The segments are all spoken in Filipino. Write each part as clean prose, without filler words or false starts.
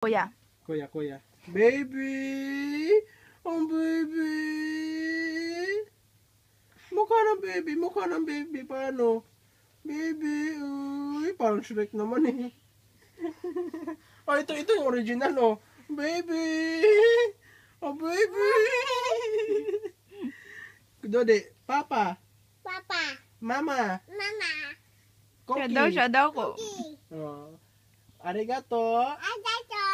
Kuya. Kuya. Baby! Ang baby! Mukha ng baby. Paano? Baby, uy, parang Shrek naman eh. Oh, ito yung original, oh. Baby! Oh, baby! Dode, Papa, Papa, Mama, Mama, Koki. Siya daw ko. Oh. Arigato. Arigato.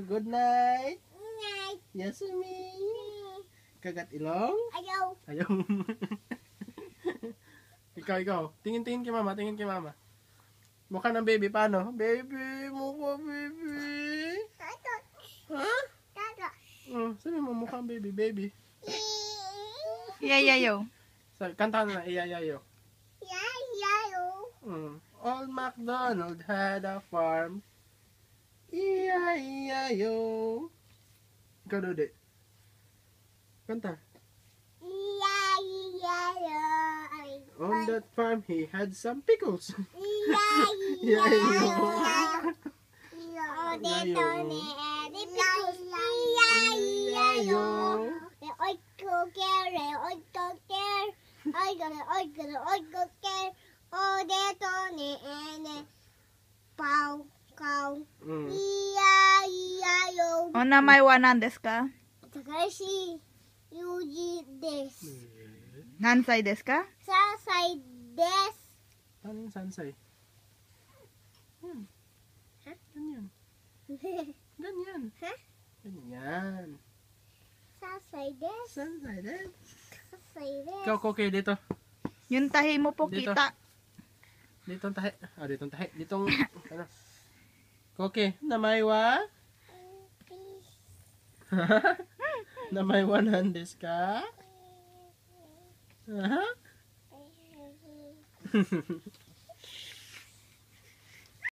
Good night. Night. Yasumi. Kagat ilong. Ayaw. Ikaw. Tingin kay mama. Mukha ng baby, paano? Baby, mukha baby. Tato. Ha? Tato. Sabi mo, mukha baby. Yayayo. Kantahan na, iyayayo. Yayo. Old MacDonald had a farm. Iyayayo. Ikaw, Dode. Kanta. Yayo. On that farm, he had some pickles. Yayo. Onamay wa nan desu ka? Takashi Yuji desu. Nansai desu ka? Sasai desu. Ano yung sansay? Ganyan. Ha? Ganyan. Sasai desu. Sansay din. Sasai desu. Ikaw, Koki, dito. Yung tahi mo po Dito. kita. Ditong tahi. Ditong tahi. Ditong, ano. Koki, namaywa? Namaywa nandes ka? Ha?